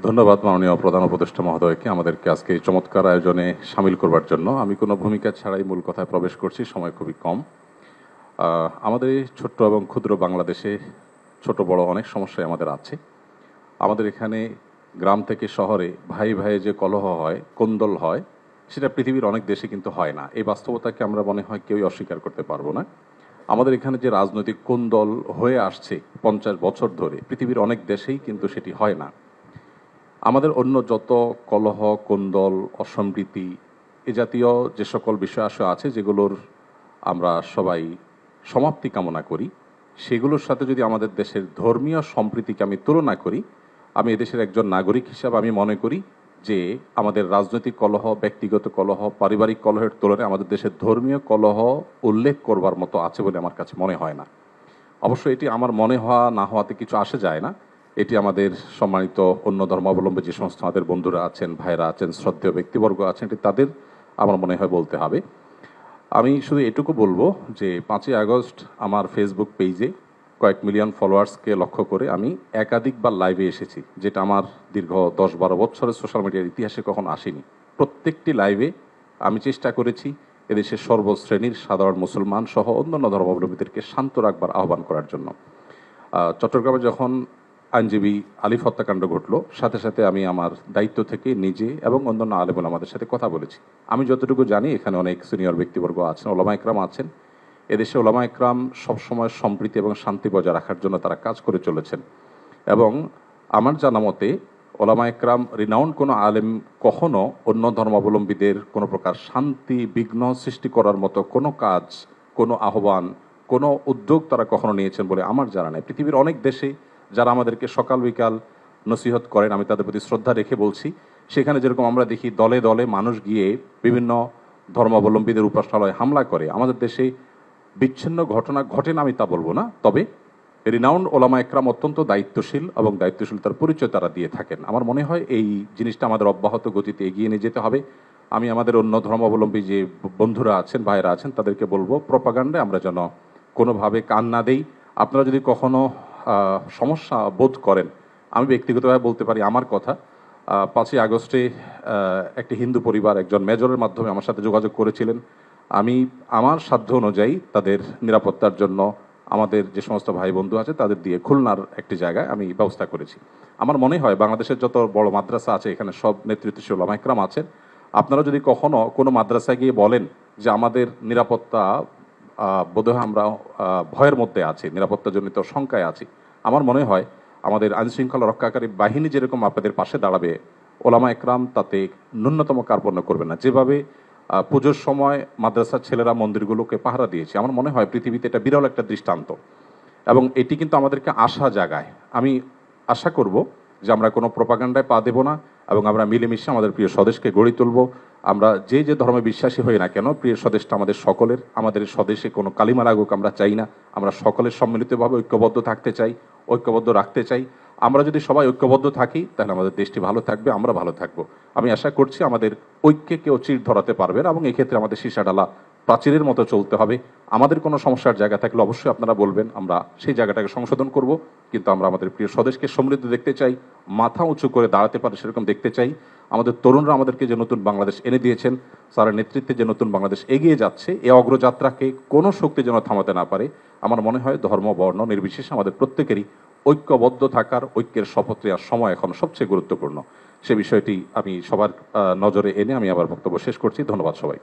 ধন্যবাদ মাননীয় প্রধান উপদেষ্টা মহোদয়কে আমাদেরকে আজকে এই চমৎকার আয়োজনে সামিল করবার জন্য। আমি কোনো ভূমিকা ছাড়াই মূল কথায় প্রবেশ করছি, সময় খুবই কম। আমাদের এই ছোট্ট এবং ক্ষুদ্র বাংলাদেশে ছোট বড় অনেক সমস্যাই আমাদের আছে। আমাদের এখানে গ্রাম থেকে শহরে ভাই ভাইয়ে যে কলহ হয়, কোন্দল হয়, সেটা পৃথিবীর অনেক দেশে কিন্তু হয় না। এই বাস্তবতাকে আমরা মনে হয় কেউই অস্বীকার করতে পারবো না। আমাদের এখানে যে রাজনৈতিক কোন্দল হয়ে আসছে 50 বছর ধরে, পৃথিবীর অনেক দেশেই কিন্তু সেটি হয় না। আমাদের অন্য যত কলহ, কোন্দল, অসম্প্রীতি এ জাতীয় যে সকল বিষয় আছে যেগুলোর আমরা সবাই সমাপ্তি কামনা করি, সেগুলোর সাথে যদি আমাদের দেশের ধর্মীয় সম্প্রীতিকে আমি তুলনা করি, আমি এদেশের একজন নাগরিক হিসাবে আমি মনে করি যে আমাদের রাজনৈতিক কলহ, ব্যক্তিগত কলহ, পারিবারিক কলহের তুলনায় আমাদের দেশের ধর্মীয় কলহ উল্লেখ করবার মতো আছে বলে আমার কাছে মনে হয় না। অবশ্য এটি আমার মনে হওয়া না হওয়াতে কিছু আসে যায় না। এটি আমাদের সম্মানিত অন্য ধর্মাবলম্বী যে সমস্ত আমাদের বন্ধুরা আছেন, ভাইরা আছেন, শ্রদ্ধেয় ব্যক্তিবর্গ আছেন, এটি তাদের আমার মনে হয় বলতে হবে। আমি শুধু এটুকু বলবো যে 5ই আগস্ট আমার ফেসবুক পেজে কয়েক মিলিয়ন ফলোয়ার্সকে লক্ষ্য করে আমি একাধিকবার লাইভে এসেছি, যেটা আমার দীর্ঘ 10-12 বছরের সোশ্যাল মিডিয়ার ইতিহাসে কখনো আসেনি। প্রত্যেকটি লাইভে আমি চেষ্টা করেছি এদেশের সর্বশ্রেণীর সাধারণ মুসলমান সহ অন্যান্য ধর্মাবলম্বীদেরকে শান্ত রাখবার আহ্বান করার জন্য। চট্টগ্রামে যখন আইনজীবী আলিফ হত্যাকাণ্ড ঘটলো, সাথে সাথে আমি আমার দায়িত্ব থেকে নিজে এবং অন্যান্য আলেম ওলামাদের সাথে কথা বলেছি। আমি যতটুকু জানি এখানে অনেক সিনিয়র ব্যক্তিবর্গ আছেন, ওলামা একরাম আছেন। এদেশে ওলামা একরাম সবসময় সম্প্রীতি এবং শান্তি বজায় রাখার জন্য তারা কাজ করে চলেছেন। এবং আমার জানা মতে ওলামা একরাম রিনাউন্ড কোনো আলেম কখনো অন্য ধর্মাবলম্বীদের কোনো প্রকার শান্তি বিঘ্ন সৃষ্টি করার মতো কোনো কাজ, কোনো আহ্বান, কোনো উদ্যোগ তারা কখনো নিয়েছেন বলে আমার জানা নেই। পৃথিবীর অনেক দেশে যারা আমাদেরকে সকাল বিকাল নসিহত করেন, আমি তাদের প্রতি শ্রদ্ধা রেখে বলছি, সেখানে যেরকম আমরা দেখি দলে দলে মানুষ গিয়ে বিভিন্ন ধর্মাবলম্বীদের উপাসনালয়ে হামলা করে, আমাদের দেশে বিচ্ছিন্ন ঘটনা ঘটে না আমি তা বলবো না, তবে রিনাউন্ড ওলামা একরাম অত্যন্ত দায়িত্বশীল এবং দায়িত্বশীলতার পরিচয় তারা দিয়ে থাকেন। আমার মনে হয় এই জিনিসটা আমাদের অব্যাহত গতিতে এগিয়ে নিয়ে যেতে হবে। আমি আমাদের অন্য ধর্মাবলম্বী যে বন্ধুরা আছেন, ভাইরা আছেন, তাদেরকে বলবো প্রপাগান্ডায় আমরা যেন কোনোভাবে কান না দেই। আপনারা যদি কখনো সমস্যা বোধ করেন, আমি ব্যক্তিগতভাবে বলতে পারি আমার কথা। 5ই আগস্টে একটি হিন্দু পরিবার একজন মেজরের মাধ্যমে আমার সাথে যোগাযোগ করেছিলেন। আমি আমার সাধ্য অনুযায়ী তাদের নিরাপত্তার জন্য আমাদের যে সমস্ত ভাই বন্ধু আছে তাদের দিয়ে খুলনার একটি জায়গায় আমি ব্যবস্থা করেছি। আমার মনে হয় বাংলাদেশের যত বড় মাদ্রাসা আছে এখানে সব নেতৃত্বশীল ওলামা একরাম আছেন। আপনারা যদি কখনো কোনো মাদ্রাসায় গিয়ে বলেন যে আমাদের নিরাপত্তা বোধহয় আমরা ভয়ের মধ্যে আছি, নিরাপত্তাজনিত শঙ্কায় আছি, আমার মনে হয় আমাদের আইনশৃঙ্খলা রক্ষাকারী বাহিনী যেরকম আপনাদের পাশে দাঁড়াবে, ওলামা একরাম তাতে ন্যূনতম কার্পণ্য করবে না। যেভাবে পুজোর সময় মাদ্রাসার ছেলেরা মন্দিরগুলোকে পাহারা দিয়েছে, আমার মনে হয় পৃথিবীতে এটা বিরল একটা দৃষ্টান্ত এবং এটি কিন্তু আমাদেরকে আশা জাগায়। আমি আশা করব যে আমরা কোনো প্রপাগান্ডায় পা দেব না এবং আমরা মিলেমিশে আমাদের প্রিয় স্বদেশকে গড়ে তুলব। আমরা যে যে ধর্মে বিশ্বাসী হই না কেন, প্রিয় স্বদেশটা আমাদের সকলের। আমাদের স্বদেশে কোনো কালিমা লাগুক আমরা চাই না। আমরা সকলের সম্মিলিতভাবে ঐক্যবদ্ধ থাকতে চাই, ঐক্যবদ্ধ রাখতে চাই। আমরা যদি সবাই ঐক্যবদ্ধ থাকি তাহলে আমাদের দেশটি ভালো থাকবে, আমরা ভালো থাকবো। আমি আশা করছি আমাদের ঐক্যে কেউ চির ধরাতে পারবে না এবং এক্ষেত্রে আমাদের সীসাডালা প্রাচীরের মতো চলতে হবে। আমাদের কোনো সমস্যার জায়গা থাকলে অবশ্যই আপনারা বলবেন, আমরা সেই জায়গাটাকে সংশোধন করব। কিন্তু আমরা আমাদের প্রিয় স্বদেশকে সমৃদ্ধ দেখতে চাই, মাথা উঁচু করে দাঁড়াতে পারে সেরকম দেখতে চাই। আমাদের তরুণরা আমাদেরকে যে নতুন বাংলাদেশ এনে দিয়েছেন, স্যারের নেতৃত্বে যে নতুন বাংলাদেশ এগিয়ে যাচ্ছে, এই অগ্রযাত্রাকে কোনো শক্তি যেন থামাতে না পারে। আমার মনে হয় ধর্ম বর্ণ নির্বিশেষে আমাদের প্রত্যেকেরই ঐক্যবদ্ধ থাকার, ঐক্যের শপথ নেওয়ার সময় এখন সবচেয়ে গুরুত্বপূর্ণ। সে বিষয়টি আমি সবার নজরে এনে আমি আবার বক্তব্য শেষ করছি। ধন্যবাদ সবাই।